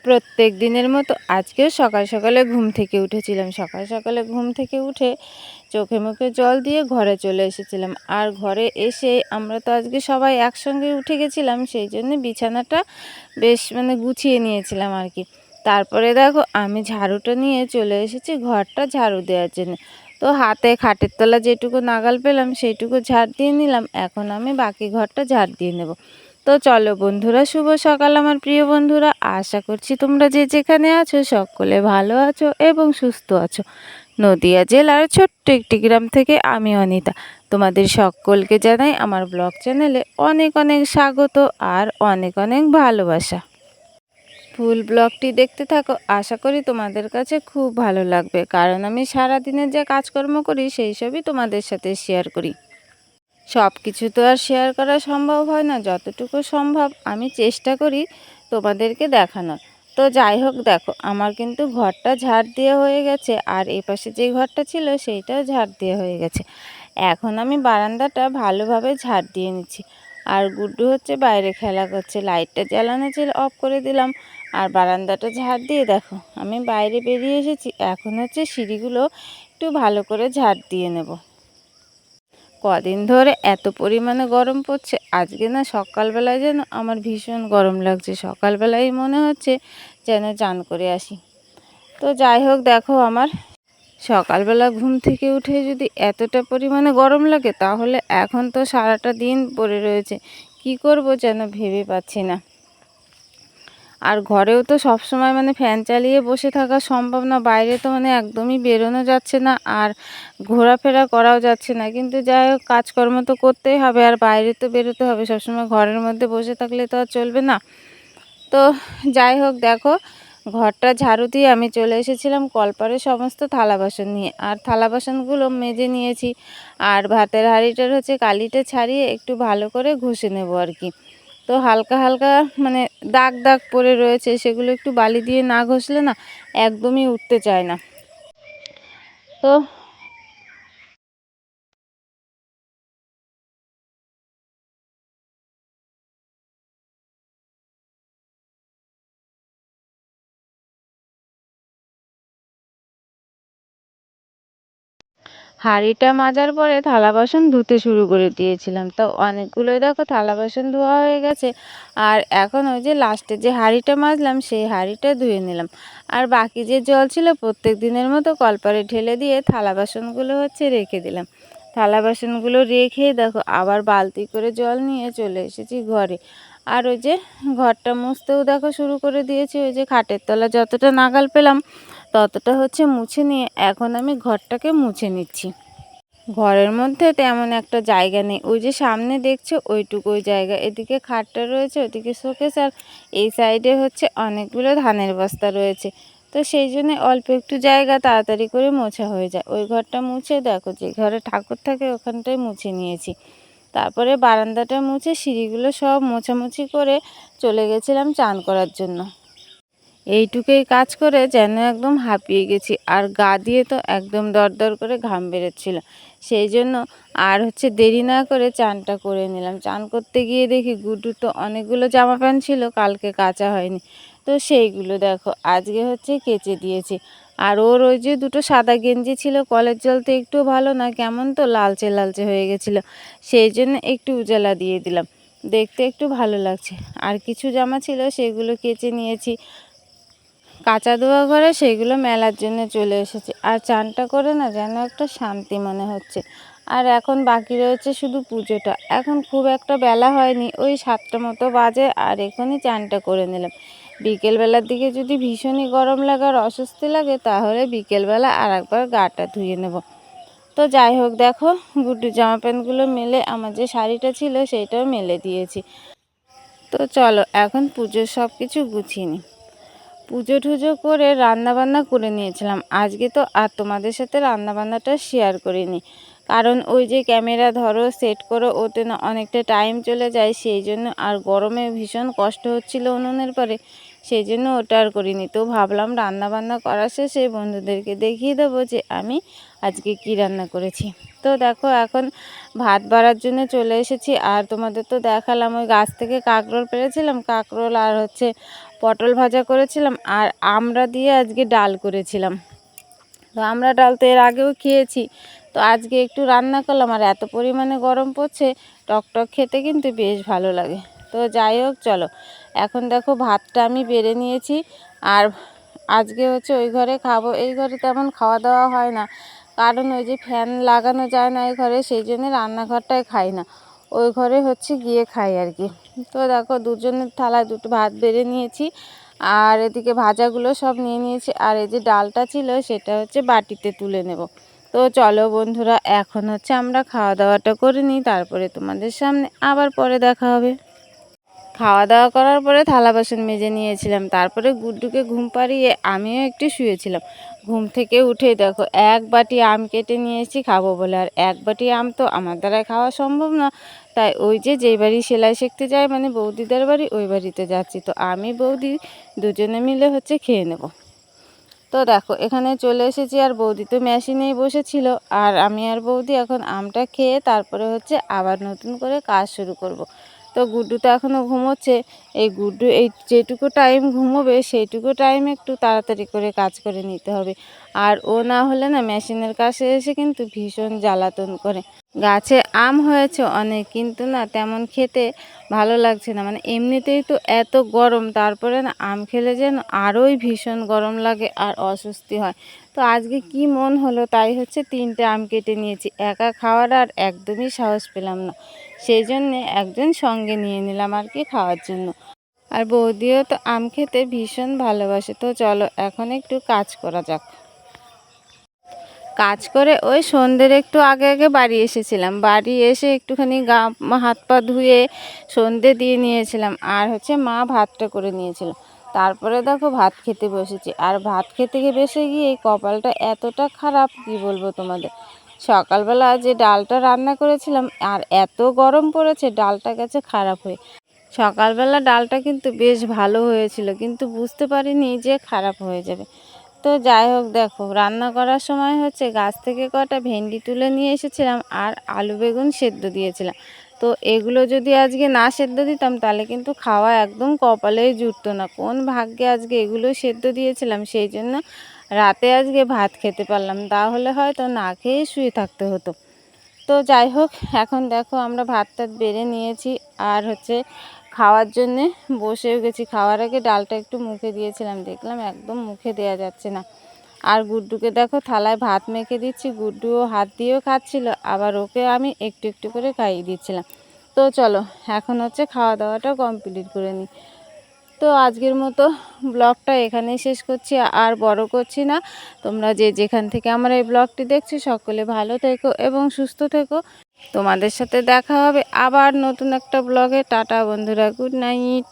প্রত্যেক দিনের মতো আজকেও সকাল সকালে ঘুম থেকে উঠেছিলাম। সকাল সকালে ঘুম থেকে উঠে চোখে মুখে জল দিয়ে ঘরে চলে এসেছিলাম। আর ঘরে এসে আমরা তো আজকে সবাই একসঙ্গে উঠে গেছিলাম, সেই জন্য বিছানাটা বেশ গুছিয়ে নিয়েছিলাম আর কি। তারপরে দেখো আমি ঝাড়ুটা নিয়ে চলে এসেছি ঘরটা ঝাড়ু দেওয়ার জন্য। তো হাতে খাটের তলা যেটুকু নাগাল পেলাম সেইটুকু ঝাড় দিয়ে নিলাম। এখন আমি বাকি ঘরটা ঝাড় দিয়ে নেব। তো চলো বন্ধুরা, শুভ সকাল আমার প্রিয় বন্ধুরা। আশা করছি তোমরা যে যেখানে আছো সকলে ভালো আছো এবং সুস্থ আছো। নদিয়া জেলার ছোট্ট একটি গ্রাম থেকে আমি অনিতা তোমাদের সকলকে জানাই আমার ব্লগ চ্যানেলে অনেক অনেক স্বাগত আর অনেক অনেক ভালোবাসা। ফুল ব্লগটি দেখতে থাকো, আশা করি তোমাদের কাছে খুব ভালো লাগবে, কারণ আমি সারাদিনের যে কাজকর্ম করি সেই সবই তোমাদের সাথে শেয়ার করি। সব কিছু তো আর শেয়ার করা সম্ভব হয় না, যতটুকু সম্ভব আমি চেষ্টা করি তোমাদেরকে দেখানোর। তো যাই হোক, দেখো আমার কিন্তু ঘরটা ঝাড় দিয়ে হয়ে গেছে, আর এই পাশে যে ঘরটা ছিল সেইটাও ঝাড় দিয়ে হয়ে গেছে। এখন আমি বারান্দাটা ভালোভাবে ঝাড় দিয়ে নিচ্ছি। আর গুড্ডু হচ্ছে বাইরে খেলা করছে, লাইটটা জ্বালানো ছিল অফ করে দিলাম। আর বারান্দাটা ঝাড় দিয়ে দেখো আমি বাইরে বেরিয়ে এসেছি। এখন হচ্ছে সিঁড়িগুলো একটু ভালো করে ঝাড় দিয়ে নেব। কদিন ধরে এত পরিমাণে গরম পড়ছে, আজকে না সকালবেলায় যেন আমার ভীষণ গরম লাগছে। সকালবেলায় মনে হচ্ছে যেন চান করে আসি। তো যাই হোক, দেখো আমার সকালবেলা ঘুম থেকে উঠে যদি এতটা পরিমাণে গরম লাগে, তাহলে এখন তো সারাটা দিন পড়ে রয়েছে, কি করব যেন ভেবে পাচ্ছি না। আর ঘরেও তো সবসময় ফ্যান চালিয়ে বসে থাকা সম্ভব না, বাইরে তো একদমই বেরোনো যাচ্ছে না, আর ঘোরাফেরা করাও যাচ্ছে না। কিন্তু যাই হোক, কাজকর্ম তো করতেই হবে, আর বাইরে তো বেরোতে হবে। সবসময় ঘরের মধ্যে বসে থাকলে তো আর চলবে না। তো যাই হোক, দেখো ঘরটা ঝাড়ু দিয়ে আমি চলে এসেছিলাম কলপারে সমস্ত থালা বাসন নিয়ে। আর থালা বাসনগুলো মেজে নিয়েছি, আর ভাতের হাঁড়িটার হচ্ছে কালিটা ছাড়িয়ে একটু ভালো করে ঘষে নেব আর কি। তো হালকা হালকা দাগ দাগ পড়ে রয়েছে, সেগুলো একটু বালি দিয়ে না ঘষলে না একদমই উঠতে চায় না। তো হাঁড়িটা মাজার পরে থালা বাসন ধুতে শুরু করে দিয়েছিলাম। তো অনেকগুলোই দেখো থালা বাসন ধোয়া হয়ে গেছে। আর এখন ওই যে লাস্টে যে হাঁড়িটা মাজলাম সেই হাঁড়িটা ধুয়ে নিলাম। আর বাকি যে জল ছিল প্রত্যেক দিনের মতো কলপারে ঢেলে দিয়ে থালা বাসনগুলো হচ্ছে রেখে দিলাম। থালা বাসনগুলো রেখে দেখো আবার বালতি করে জল নিয়ে চলে এসেছি ঘরে। আর ওই যে ঘরটা মুছতেও দেখো শুরু করে দিয়েছি। ওই যে খাটের তলা যতটা নাগাল পেলাম ততটা হচ্ছে মুছে নিয়ে এখন আমি ঘরটাকে মুছে নিচ্ছি। ঘরের মধ্যে তেমন একটা জায়গা নেই, ওই যে সামনে দেখছো ওইটুকুই জায়গা, এদিকে খাটটা রয়েছে, ওইদিকে শোকেস, আর এই সাইডে হচ্ছে অনেকগুলো ধানের বস্তা রয়েছে। তো সেই জন্য অল্প একটু জায়গা তাড়াতাড়ি করে মোছা হয়ে যায়। ওই ঘরটা মুছে দেখো যে ঘরে ঠাকুর থাকে ওখানটায় মুছে নিয়েছি। তারপরে বারান্দাটা মুছে সিঁড়িগুলো সব মোছামুছি করে চলে গেছিলাম চান করার জন্য। এইটুকুই কাজ করে যেন একদম হাঁপিয়ে গেছি, আর গা দিয়ে তো একদম দরদর করে ঘাম বেরোচ্ছিল। সেই জন্য আর হচ্ছে দেরি না করে চানটা করে নিলাম। চান করতে গিয়ে দেখি গুড্ডুর তো অনেকগুলো জামা প্যান্ট ছিল কালকে কাচা হয়নি, তো সেইগুলো দেখো আজকে হচ্ছে কেচে দিয়েছি। আর ওর ওই যে দুটো সাদা গেঞ্জি ছিল, কলের জল তো একটু ভালো না, কেমন তো লালচে লালচে হয়ে গেছিলো, সেই জন্য একটু উজালা দিয়ে দিলাম, দেখতে একটু ভালো লাগছে। আর কিছু জামা ছিল সেগুলো কেচে নিয়েছি কাঁচা ধোয়া ঘরে, সেইগুলো মেলার জন্য চলে এসেছি। আর চানটা করে না যেন একটা শান্তি মনে হচ্ছে। আর এখন বাকি রয়েছে শুধু পুজোটা। এখন খুব একটা বেলা হয়নি, ওই 7টা মতো বাজে, আর এখনই চানটা করে নিলাম। বিকেলবেলার দিকে যদি ভীষণই গরম লাগে আর অস্বস্তি লাগে, তাহলে বিকেলবেলা আর একবার গাটা ধুয়ে নেব। তো যাই হোক, দেখো গুড্ডু জামা প্যান্টগুলো মেলে, আমার যে শাড়িটা ছিল সেইটাও মেলে দিয়েছি। তো চলো এখন পুজোর সব কিছু গুছিয়ে নিই। পুজো টুজো করে রান্নাবান্না করে নিয়েছিলাম। আজকে তো আর তোমাদের সাথে রান্নাবান্নাটা শেয়ার করিনি, কারণ ওই যে ক্যামেরা ধরো সেট করো, ওতে না অনেকটা টাইম চলে যায়, সেই জন্য। আর গরমে ভীষণ কষ্ট হচ্ছিল উনুনের পরে, সেই জন্য ওটা আর করিনি। তো ভাবলাম রান্না বান্না করা শেষে বন্ধুদেরকে দেখিয়ে দেবো যে আমি আজকে কি রান্না করেছি। তো দেখো এখন ভাত বাড়ার জন্য চলে এসেছি। আর তোমাদের তো দেখালাম ওই গাছ থেকে কাঁকরোল পেড়েছিলাম, কাঁকরোল আর হচ্ছে পটল ভাজা করেছিলাম, আর আমড়া দিয়ে আজকে ডাল করেছিলাম। তো আমরা ডাল তো এর আগেও খেয়েছি, তো আজকে একটু রান্না করলাম। আর এত পরিমাণে গরম পড়ছে, টকটক খেতে কিন্তু বেশ ভালো লাগে। তো যাই হোক চলো, এখন দেখো ভাতটা আমি বেড়ে নিয়েছি। আর আজকে হচ্ছে ওই ঘরে খাবো, এই ঘরে তেমন খাওয়া দাওয়া হয় না, কারণ ওই যে ফ্যান লাগানো যায় না এই ঘরে, সেই জন্য রান্নাঘরটায় খাই না, ওই ঘরে হচ্ছে গিয়ে খাই আর কি। তো দেখো দুজনের থালায় দুটো ভাত বেড়ে নিয়েছি, আর এদিকে ভাজাগুলো সব নিয়ে নিয়েছি। আর এই যে ডালটা ছিল সেটা হচ্ছে বাটিতে তুলে নেব। তো চলো বন্ধুরা, এখন হচ্ছে আমরা খাওয়া দাওয়াটা করে নিই, তারপরে তোমাদের সামনে আবার পরে দেখা হবে। খাওয়া দাওয়া করার পরে থালা বাসন মেজে নিয়েছিলাম, তারপরে গুড্ডুকে ঘুম পাড়িয়ে আমিও একটু শুয়েছিলাম। ঘুম থেকে উঠেই দেখো এক বাটি আম কেটে নিয়ে এসেছি খাবো বলে। আর এক বাটি আম তো আমার দ্বারা খাওয়া সম্ভব না, তাই ওই যে যেই বাড়ি সেলাই শিখতে যায় মানে বৌদিদের বাড়ি, ওই বাড়িতে যাচ্ছি। তো আমি বৌদি দুজনে মিলে হচ্ছে খেয়ে নেব। তো দেখো এখানে চলে এসেছি, আর বৌদি তো মেশিনেই বসেছিল, আর আমি আর বৌদি এখন আমটা খেয়ে তারপরে হচ্ছে আবার নতুন করে কাজ শুরু করব। তো গুড্ডু তো এখনও ঘুমোচ্ছে, এই গুড্ডু এই যেটুকু টাইম ঘুমোবে সেইটুকু টাইম একটু তাড়াতাড়ি করে কাজ করে নিতে হবে। আর ও না হলে না মেশিনের কাছে এসে কিন্তু ভীষণ জ্বালাতন করে। গাছে আম হয়েছে অনেক, কিন্তু না তেমন খেতে ভালো লাগছে না, মানে এমনিতেই তো এত গরম, তারপরে না আম খেলে যেন আরোই ভীষণ গরম লাগে আর অস্বস্তি হয়। তো আজকে কি মন হলো তাই হচ্ছে 3টে আম কেটে নিয়েছি, একা খাওয়ার আর একদমই সাহস পেলাম না, সেই জন্যে একজন সঙ্গে নিয়ে নিলাম আর কি খাওয়ার জন্য। আর বৌদিও তো আম খেতে ভীষণ ভালোবাসে। তো চলো এখন একটু কাজ করা যাক। কাজ করে ওই সন্ধ্যের একটু আগে আগে বাড়ি এসেছিলাম, বাড়ি এসে একটুখানি গা হাত পা ধুয়ে সন্ধ্যে দিয়ে নিয়েছিলাম, আর হচ্ছে মা ভাতটা করে নিয়েছিল। তারপরে দেখো ভাত খেতে বসেছি, আর ভাত খেতে বসে গিয়ে এই কপালটা এতটা খারাপ কি বলবো তোমাদের। সকালবেলা যে ডালটা রান্না করেছিলাম, আর এত গরম পড়েছে ডালটা গেছে খারাপ হয়ে। সকালবেলা ডালটা কিন্তু বেশ ভালো হয়েছিল, কিন্তু বুঝতে পারিনি যে খারাপ হয়ে যাবে। তো যাই হোক দেখো রান্না করার সময় হচ্ছে গাছ থেকে কটা ভেন্ডি তুলে নিয়ে এসেছিলাম, আর আলু বেগুন সেদ্ধ দিয়েছিলাম। তো এগুলো যদি আজকে না সেদ্ধ দিতাম তাহলে কিন্তু খাওয়া একদম কপালেই জুটতো না, কোন ভাগ্যে আজকে এগুলো সেদ্ধ দিয়েছিলাম, সেই জন্য রাতে আজকে ভাত খেতে পারলাম, তাহলে হয়তো না খেয়ে শুয়ে থাকতে হতো। তো যাই হোক এখন দেখো আমরা ভাত টাত বেড়ে নিয়েছি, আর হচ্ছে খাওয়ার জন্যে বসেও গেছি। খাওয়ার আগে ডালটা একটু মুখে দিয়েছিলাম, দেখলাম একদম মুখে দেওয়া যাচ্ছে না। আর গুড্ডুকে দেখো থালায় ভাত মেখে দিচ্ছি, গুড্ডুও হাত দিয়েও খাচ্ছিল, আবার ওকে আমি একটু একটু করে খাইয়ে দিচ্ছিলাম। তো চলো এখন হচ্ছে খাওয়া দাওয়াটা কমপ্লিট করে নিই। তো আজকের মতো ব্লগটা এখানেই শেষ করছি, আর বড় করছি না। তোমরা যে যেখান থেকে আমার এই ব্লগটি দেখছো সকলে ভালো থেকো এবং সুস্থ থেকো। তোমাদের সাথে দেখা হবে আবার নতুন একটা ব্লগে। টাটা বন্ধুরা, গুড নাইট।